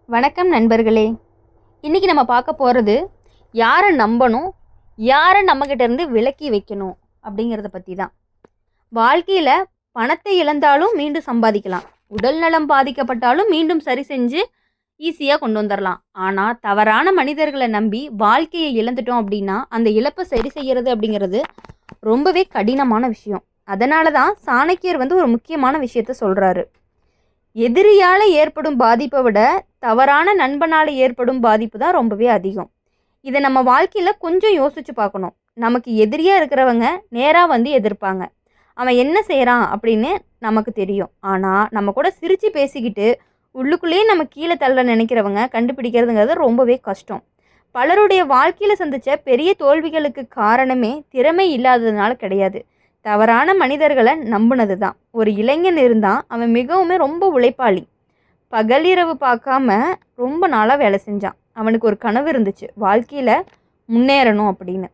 வணக்கம் நண்பர்களே. இன்றைக்கி நம்ம பார்க்க போகிறது யாரை நம்பணும், யாரை நம்மக்கிட்ட இருந்து விலக்கி வைக்கணும் அப்படிங்கிறத பற்றி தான். வாழ்க்கையில் பணத்தை இழந்தாலும் மீண்டும் சம்பாதிக்கலாம், உடல் நலம் பாதிக்கப்பட்டாலும் மீண்டும் சரி செஞ்சு ஈஸியாக கொண்டு வந்துடலாம். ஆனால் தவறான மனிதர்களை நம்பி வாழ்க்கையை இழந்துட்டோம் அப்படின்னா அந்த இழப்பை சரி செய்கிறது அப்படிங்கிறது ரொம்பவே கடினமான விஷயம். அதனால தான் சாணக்கியர் ஒரு முக்கியமான விஷயத்த சொல்கிறாரு. எதிரியால் ஏற்படும் பாதிப்பை விட தவறான நண்பனால் ஏற்படும் பாதிப்பு தான் ரொம்பவே அதிகம். இதை நம்ம வாழ்க்கையில் கொஞ்சம் யோசித்து பார்க்கணும். நமக்கு எதிரியாக இருக்கிறவங்க நேராக எதிர்ப்பாங்க, அவன் என்ன செய்கிறான் அப்படின்னு நமக்கு தெரியும். ஆனால் நம்ம கூட சிரித்து பேசிக்கிட்டு உள்ளுக்குள்ளேயே நம்ம கீழே தள்ள நினைக்கிறவங்க கண்டுபிடிக்கிறதுங்கிறது ரொம்பவே கஷ்டம். பலருடைய வாழ்க்கையில் சந்தித்த பெரிய தோல்விகளுக்கு காரணமே திறமை இல்லாததுனால கிடையாது, தவறான மனிதர்களை நம்பினது தான். ஒரு இளைஞன் இருந்தான், அவன் மிகவும் ரொம்ப உழைப்பாளி. பகல் இரவு பார்க்காம ரொம்ப நாளாக வேலை செஞ்சான். அவனுக்கு ஒரு கனவு இருந்துச்சு, வாழ்க்கையில் முன்னேறணும் அப்படின்னு,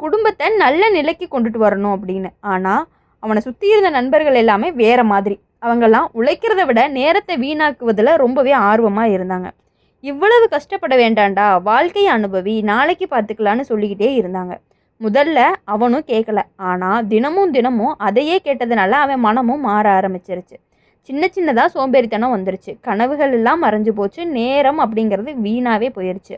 குடும்பத்தை நல்ல நிலைக்கு கொண்டுட்டு வரணும் அப்படின்னு. ஆனால் அவனை சுற்றி இருந்த நண்பர்கள் எல்லாமே வேறு மாதிரி. அவங்கெல்லாம் உழைக்கிறத விட நேரத்தை வீணாக்குவதில் ரொம்பவே ஆர்வமாக இருந்தாங்க. இவ்வளவு கஷ்டப்பட வேண்டாண்டா, வாழ்க்கையை அனுபவி, நாளைக்கு பார்த்துக்கலான்னு சொல்லிக்கிட்டே இருந்தாங்க. முதல்ல அவனும் கேட்கல. ஆனால் தினமும் அதையே கேட்டதுனால அவன் மனமும் மாற ஆரம்பிச்சிருச்சு. சின்னதாக சோம்பேறித்தனம் வந்துருச்சு, கனவுகள் எல்லாம் மறைஞ்சு போச்சு, நேரம் அப்படிங்கிறது வீணாகவே போயிடுச்சு.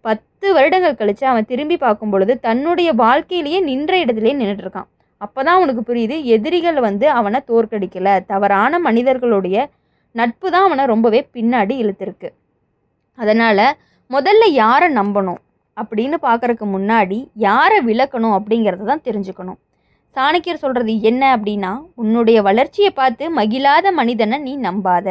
10 வருடங்கள் கழித்து அவன் திரும்பி பார்க்கும் பொழுது தன்னுடைய வாழ்க்கையிலேயே நின்ற இடத்துலேயே நின்றுட்டுருக்கான். அப்போ தான் அவனுக்கு புரியுது, எதிரிகள் அவனை தோற்கடிக்கலை, தவறான மனிதர்களுடைய நட்பு தான் அவனை ரொம்பவே பின்னாடி இழுத்துருக்கு. அதனால் முதல்ல யாரை நம்பணும் அப்படின்னு பார்க்குறதுக்கு முன்னாடி யாரை விளக்கணும் அப்படிங்கிறத தான் தெரிஞ்சுக்கணும். சாணக்கியர் சொல்கிறது என்ன அப்படின்னா, உன்னுடைய வளர்ச்சியை பார்த்து மகிழாத மனிதனை நீ நம்பாத.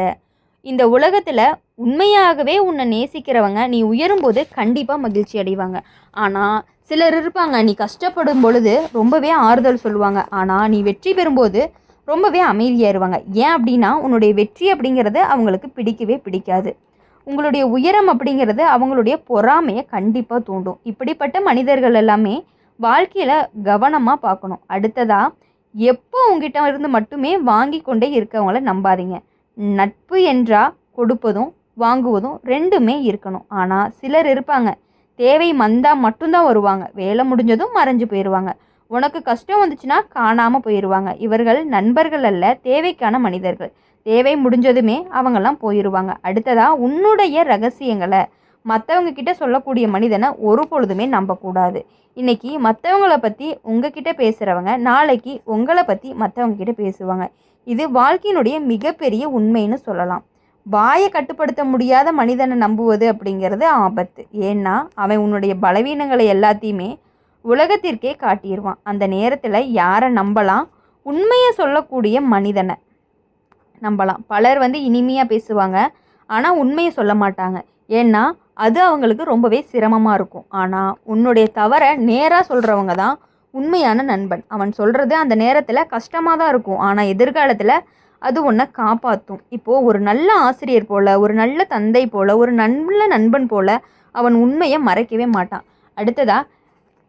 இந்த உலகத்தில் உண்மையாகவே உன்னை நேசிக்கிறவங்க நீ உயரும்போது கண்டிப்பாக மகிழ்ச்சி அடைவாங்க. ஆனால் சிலர் இருப்பாங்க, நீ கஷ்டப்படும் பொழுது ரொம்பவே ஆறுதல் சொல்லுவாங்க, ஆனால் நீ வெற்றி பெறும்போது ரொம்பவே அமைதியாயிருவாங்க. ஏன் அப்படின்னா உன்னுடைய வெற்றி அப்படிங்கிறது அவங்களுக்கு பிடிக்கவே பிடிக்காது. உங்களுடைய உயரம் அப்படிங்கிறது அவங்களுடைய பொறாமையை கண்டிப்பாக தூண்டும். இப்படிப்பட்ட மனிதர்கள் எல்லாமே வாழ்க்கையில் கவனமாக பார்க்கணும். அடுத்ததாக, எப்போ உங்ககிட்ட இருந்து மட்டுமே வாங்கி கொண்டே இருக்கவங்கள நம்பாதீங்க. நட்பு என்றால் கொடுப்பதும் வாங்குவதும் ரெண்டுமே இருக்கணும். ஆனால் சிலர் இருப்பாங்க, தேவை வந்தால் மட்டும்தான் வருவாங்க, வேலை முடிஞ்சதும் மறைஞ்சு போயிடுவாங்க, உனக்கு கஷ்டம் வந்துச்சுன்னா காணாமல் போயிடுவாங்க. இவர்கள் நண்பர்கள் அல்ல, தேவைக்கான மனிதர்கள். தேவை முடிஞ்சதுமே அவங்கெல்லாம் போயிடுவாங்க. அடுத்ததாக, உன்னுடைய ரகசியங்களை மற்றவங்க கிட்ட சொல்லக்கூடிய மனிதனை ஒரு பொழுதுமே நம்பக்கூடாது. இன்றைக்கி மற்றவங்கள பற்றி உங்ககிட்ட பேசுகிறவங்க நாளைக்கு உங்களை பற்றி மற்றவங்க கிட்ட பேசுவாங்க. இது வாழ்க்கையினுடைய மிகப்பெரிய உண்மைன்னு சொல்லலாம். வாயை கட்டுப்படுத்த முடியாத மனிதனை நம்புவது அப்படிங்கிறது ஆபத்து. ஏன்னா அவன் உன்னுடைய பலவீனங்களை எல்லாத்தையுமே உலகத்திற்கே காட்டிடுவான். அந்த நேரத்தில் யாரை நம்பலாம்? உண்மையை சொல்லக்கூடிய மனிதனை நம்பலாம். பலர் இனிமையாக பேசுவாங்க, ஆனால் உண்மையை சொல்ல மாட்டாங்க. ஏன்னா அது அவங்களுக்கு ரொம்பவே சிரமமாக இருக்கும். ஆனால் உன்னுடைய தவறை நேராக சொல்கிறவங்க தான் உண்மையான நண்பன். அவன் சொல்கிறது அந்த நேரத்தில் கஷ்டமாக தான் இருக்கும், ஆனால் எதிர்காலத்தில் அது உன்னை காப்பாற்றும். இப்போது ஒரு நல்ல ஆசிரியர் போல், ஒரு நல்ல தந்தை போல், ஒரு நல்ல நண்பன் போல் அவன் உண்மையை மறைக்கவே மாட்டான். அடுத்ததாக,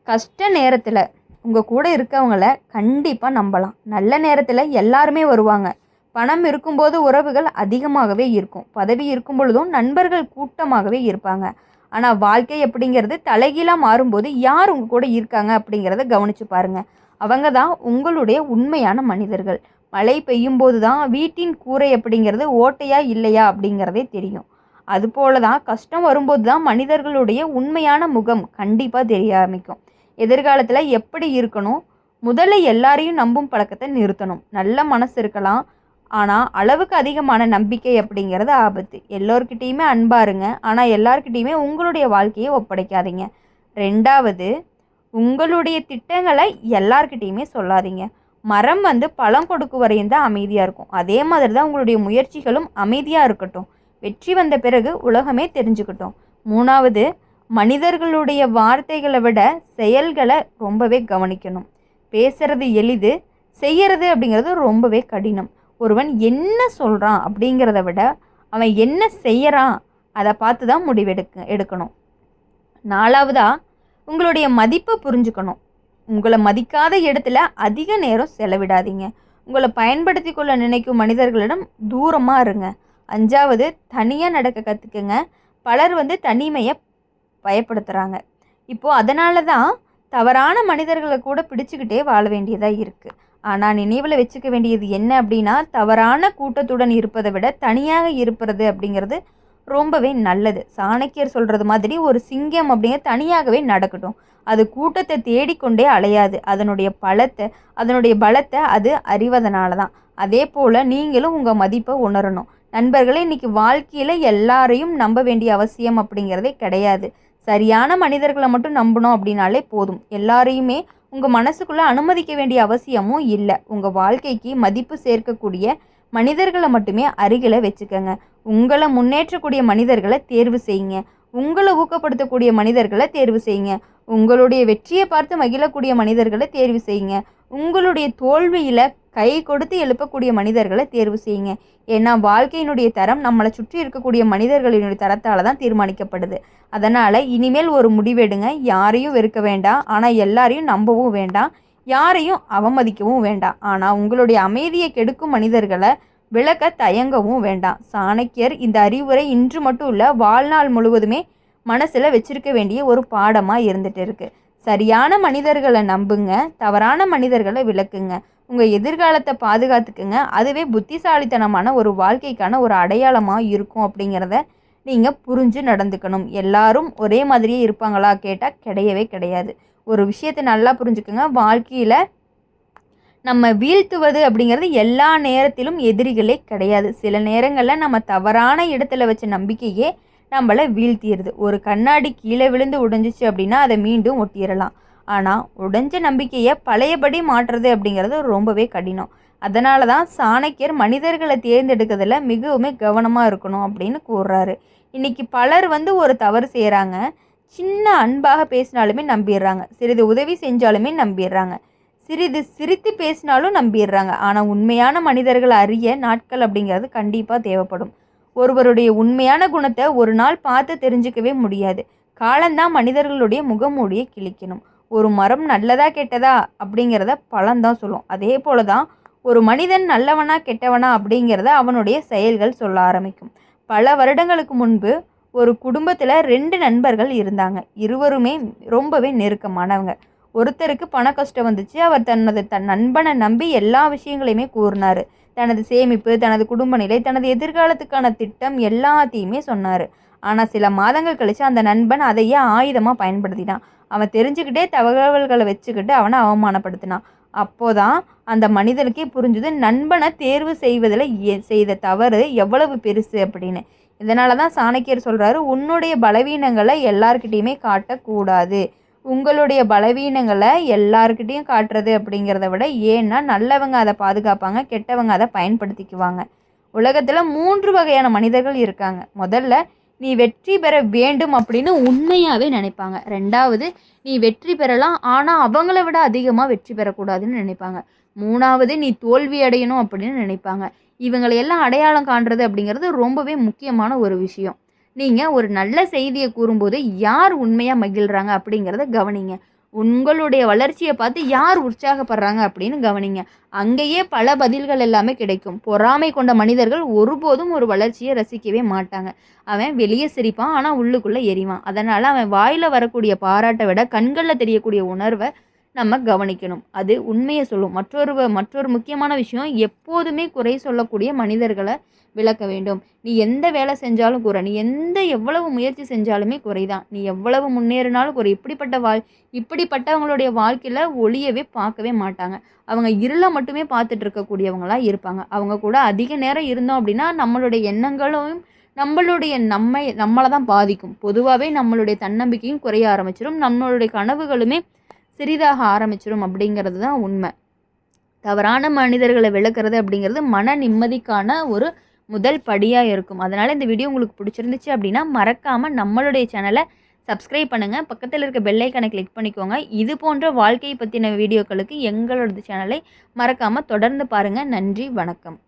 கஷ்ட நேரத்தில் உங்கள் கூட இருக்கவங்கள கண்டிப்பாக நம்பலாம். நல்ல நேரத்தில் எல்லாருமே வருவாங்க. பணம் இருக்கும்போது உறவுகள் அதிகமாகவே இருக்கும், பதவி இருக்கும் பொழுதும் நண்பர்கள் கூட்டமாகவே இருப்பாங்க. ஆனால் வாழ்க்கை அப்படிங்கிறது தலைகீழாக மாறும்போது யார் உங்கள் கூட இருக்காங்க அப்படிங்கிறத கவனித்து பாருங்கள். அவங்க தான் உங்களுடைய உண்மையான மனிதர்கள். மழை பெய்யும் போது தான் வீட்டின் கூரை அப்படிங்கிறது ஓட்டையா இல்லையா அப்படிங்கிறதே தெரியும். அதுபோல தான் கஷ்டம் வரும்போது தான் மனிதர்களுடைய உண்மையான முகம் கண்டிப்பாக தெரிய ஆரம்பிக்கும். எதிர்காலத்தில் எப்படி இருக்கணும்? முதல்ல எல்லாரையும் நம்பும் பழக்கத்தை நிறுத்தணும். நல்ல மனசு இருக்கலாம், ஆனால் அளவுக்கு அதிகமான நம்பிக்கை அப்படிங்கிறது ஆபத்து. எல்லோருக்கிட்டேயுமே அன்பாருங்க, ஆனால் எல்லாருக்கிட்டேயுமே உங்களுடைய வாழ்க்கையை ஒப்படைக்காதீங்க. ரெண்டாவது, உங்களுடைய திட்டங்களை எல்லார்கிட்டையுமே சொல்லாதீங்க. மரம் பழம் கொடுக்கும் வரையும் தான் அமைதியாக இருக்கும், அதே மாதிரி தான் உங்களுடைய முயற்சிகளும் அமைதியாக இருக்கட்டும். வெற்றி வந்த பிறகு உலகமே தெரிஞ்சுக்கட்டும். மூணாவது, மனிதர்களுடைய வார்த்தைகளை விட செயல்களை ரொம்பவே கவனிக்கணும். பேசுறது எளிது, செய்கிறது அப்படிங்கிறது ரொம்பவே கடினம். ஒருவன் என்ன சொல்கிறான் அப்படிங்கிறத விட அவன் என்ன செய்கிறான் அதை பார்த்து தான் எடுக்கணும். நாலாவதாக, உங்களுடைய மதிப்பை புரிஞ்சுக்கணும். உங்களை மதிக்காத இடத்துல அதிக நேரம் செலவிடாதீங்க. உங்களை பயன்படுத்தி கொள்ள நினைக்கும் மனிதர்களிடம் தூரமாக இருங்க. 5வது தனியாக நடக்க கற்றுக்குங்க. பலர் தனிமையை பயப்படுத்துகிறாங்க. இப்போது அதனால தான் தவறான மனிதர்களை கூட பிடிச்சிக்கிட்டே வாழ வேண்டியதாக இருக்குது. ஆனால் நினைவில் வச்சுக்க வேண்டியது என்ன அப்படின்னா, தவறான கூட்டத்துடன் இருப்பதை விட தனியாக இருப்பது அப்படிங்கிறது ரொம்பவே நல்லது. சாணக்கியர் சொல்கிறது மாதிரி ஒரு சிங்கம் அப்படிங்கிற தனியாகவே நடக்கட்டும். அது கூட்டத்தை தேடிக்கொண்டே அலையாது. அதனுடைய பலத்தை அது அறிவதனால தான். அதே போல் நீங்களும் உங்கள் மதிப்பை உணரணும். நண்பர்களே, இன்றைக்கி வாழ்க்கையில் எல்லாரையும் நம்ப வேண்டிய அவசியம் அப்படிங்கிறதே கிடையாது. சரியான மனிதர்களை மட்டும் நம்பணும் அப்படின்னாலே போதும். எல்லாரையுமே உங்கள் மனசுக்குள்ளே அனுமதிக்க வேண்டிய அவசியமும் இல்லை. உங்கள் வாழ்க்கைக்கு மதிப்பு சேர்க்கக்கூடிய மனிதர்களை மட்டுமே அருகில் வச்சுக்கோங்க. உங்களை முன்னேற்றக்கூடிய மனிதர்களை தேர்வு செய்யுங்க. உங்களை ஊக்கப்படுத்தக்கூடிய மனிதர்களை தேர்வு செய்யுங்க. உங்களுடைய வெற்றியை பார்த்து மகிழக்கூடிய மனிதர்களை தேர்வு செய்யுங்க. உங்களுடைய தோல்வியில் கை கொடுத்து எழுப்பக்கூடிய மனிதர்களை தேர்வு செய்யுங்க. ஏன்னா வாழ்க்கையினுடைய தரம் நம்மளை சுற்றி இருக்கக்கூடிய மனிதர்களினுடைய தரத்தால் தான் தீர்மானிக்கப்படுது. அதனால் இனிமேல் ஒரு முடிவெடுங்க. யாரையும் வெறுக்க வேண்டாம், ஆனால் எல்லாரையும் நம்பவும் வேண்டாம், யாரையும் அவமதிக்கவும் வேண்டாம். ஆனால் உங்களுடைய அமைதியை கெடுக்கும் மனிதர்களை விளக்க தயங்கவும் வேண்டாம். சாணக்கியர் இந்த அறிவுரை இன்று மட்டும் இல்லை, வாழ்நாள் முழுவதுமே மனசில் வச்சிருக்க வேண்டிய ஒரு பாடமாக இருந்துகிட்டு இருக்குது. சரியான மனிதர்களை நம்புங்க, தவறான மனிதர்களை விளக்குங்க. உங்கள் எதிர்காலத்தை பாதுகாத்துக்குங்க. அதுவே புத்திசாலித்தனமான ஒரு வாழ்க்கைக்கான ஒரு அடையாளமாக இருக்கும் அப்படிங்கிறத நீங்கள் புரிஞ்சு நடந்துக்கணும். எல்லாரும் ஒரே மாதிரியே இருப்பாங்களா கேட்டால் கிடையவே கிடையாது. ஒரு விஷயத்தை நல்லா புரிஞ்சுக்குங்க. வாழ்க்கையில் நம்ம வீழ்த்துவது அப்படிங்கிறது எல்லா நேரத்திலும் எதிரிகளே கிடையாது. சில நேரங்களில் நம்ம தவறான இடத்துல வச்ச நம்பிக்கையே நம்மளை வீழ்த்திடுது. ஒரு கண்ணாடி கீழே விழுந்து உடைஞ்சிச்சு அப்படின்னா அதை மீண்டும் ஒட்டிடலாம். ஆனால் உடைஞ்ச நம்பிக்கையை பழையபடி மாற்றுறது அப்படிங்கிறது ரொம்பவே கடினம். அதனால தான் சாணக்கியர் மனிதர்களை தேர்ந்தெடுக்கிறதுல மிகவும் கவனமாக இருக்கணும் அப்படின்னு கூறுறாரு. இன்றைக்கி பலர் ஒரு தவறு செய்கிறாங்க. சின்ன அன்பாக பேசினாலுமே நம்பிடுறாங்க, சிறிது உதவி செஞ்சாலுமே நம்பிடுறாங்க, சிறிது சிரித்து பேசினாலும் நம்பிடுறாங்க. ஆனால் உண்மையான மனிதர்கள் அறிய நாட்கள் அப்படிங்கிறது கண்டிப்பாக தேவைப்படும். ஒருவருடைய உண்மையான குணத்தை ஒரு நாள் பார்த்து தெரிஞ்சிக்கவே முடியாது. காலந்தான் மனிதர்களுடைய முகமூடியை கிழிக்கணும். ஒரு மரம் நல்லதா கெட்டதா அப்படிங்கிறத பழம்தான் சொல்லும். அதே போல தான் ஒரு மனிதன் நல்லவனா கெட்டவனா அப்படிங்கிறத அவனுடைய செயல்கள் சொல்ல ஆரம்பிக்கும். பல வருடங்களுக்கு முன்பு ஒரு குடும்பத்தில் 2 நண்பர்கள் இருந்தாங்க. இருவருமே ரொம்பவே நெருக்கமானவங்க. ஒருத்தருக்கு பண கஷ்டம் வந்துச்சு. அவர் தன் நண்பனை நம்பி எல்லா விஷயங்களையுமே கூறினார். தனது சேமிப்பு, தனது குடும்ப நிலை, தனது எதிர்காலத்துக்கான திட்டம் எல்லாத்தையுமே சொன்னார். ஆனால் சில மாதங்கள் கழித்து அந்த நண்பன் அதையே ஆயுதமாக பயன்படுத்தினான். அவன் தெரிஞ்சுக்கிட்டே தகவல்களை வச்சுக்கிட்டு அவனை அவமானப்படுத்தினான். அப்போதான் அந்த மனிதனுக்கே புரிஞ்சுது நண்பனை தேர்வு செய்வதில் செய்த தவறு எவ்வளவு பெருசு அப்படின்னு. இதனால தான் சாணக்கியர் சொல்கிறாரு, உன்னுடைய பலவீனங்களை எல்லார்கிட்டையுமே காட்டக்கூடாது. உங்களுடைய பலவீனங்களை எல்லார்கிட்டையும் காட்டுறது அப்படிங்கிறத விட, ஏன்னா நல்லவங்க அதை பாதுகாப்பாங்க, கெட்டவங்க அதை பயன்படுத்திக்குவாங்க. உலகத்தில் 3 வகையான மனிதர்கள் இருக்காங்க. முதல்ல, நீ வெற்றி பெற வேண்டும் அப்படின்னு உண்மையாகவே நினைப்பாங்க. 2வது, நீ வெற்றி பெறலாம் ஆனால் அவங்கள விட அதிகமாக வெற்றி பெறக்கூடாதுன்னு நினைப்பாங்க. 3வது, நீ தோல்வி அடையணும் அப்படின்னு நினைப்பாங்க. இவங்களையெல்லாம் அடையாளம் காண்றது அப்படிங்கிறது ரொம்பவே முக்கியமான ஒரு விஷயம். நீங்கள் ஒரு நல்ல செய்தியை கூறும்போது யார் உண்மையாக மகிழ்கிறாங்க அப்படிங்கிறத கவனிங்க. உங்களுடைய வளர்ச்சியை பார்த்து யார் உற்சாகப்படுறாங்க அப்படின்னு கவனிங்க. அங்கேயே பல பதில்கள் எல்லாமே கிடைக்கும். பொறாமை கொண்ட மனிதர்கள் ஒருபோதும் ஒரு வளர்ச்சியை ரசிக்கவே மாட்டாங்க. அவன் வெளியே சிரிப்பான், ஆனால் உள்ளுக்குள்ளே எரிவான். அதனால் அவன் வாயில் வரக்கூடிய பாராட்டை விட கண்களில் தெரியக்கூடிய உணர்வை நம்ம கவனிக்கணும். அது உண்மையை சொல்லும். மற்றொரு முக்கியமான விஷயம், எப்போதுமே குறை சொல்லக்கூடிய மனிதர்களை விளக்க வேண்டும். நீ எந்த வேலை செஞ்சாலும் குறை, நீ எவ்வளவு முயற்சி செஞ்சாலுமே குறைதான், நீ எவ்வளவு முன்னேறினாலும் குறை. இப்படிப்பட்டவங்களுடைய வாழ்க்கையில் ஒளியவே பார்க்கவே மாட்டாங்க. அவங்க இருளை மட்டுமே பார்த்துட்டு இருக்கக்கூடியவங்களாக இருப்பாங்க. அவங்க கூட அதிக நேரம் இருந்தோம் அப்படின்னா நம்மளுடைய எண்ணங்களும் நம்மளை தான் பாதிக்கும். பொதுவாகவே நம்மளுடைய தன்னம்பிக்கையும் குறைய ஆரம்பிச்சிடும், நம்மளுடைய கனவுகளுமே சிறிதாக ஆரம்பிச்சிடும் அப்படிங்கிறது தான் உண்மை. தவறான மனிதர்களை விளக்குறது அப்படிங்கிறது மன நிம்மதிக்கான ஒரு முதல் படியாக இருக்கும். அதனால் இந்த வீடியோ உங்களுக்கு பிடிச்சிருந்துச்சு அப்படின்னா மறக்காமல் நம்மளுடைய சேனலை சப்ஸ்கிரைப் பண்ணுங்கள். பக்கத்தில் இருக்க பெல் ஐக்கானை கிளிக் பண்ணிக்கோங்க. இது போன்ற வாழ்க்கையை பற்றின வீடியோக்களுக்கு எங்களோட சேனலை மறக்காமல் தொடர்ந்து பாருங்கள். நன்றி, வணக்கம்.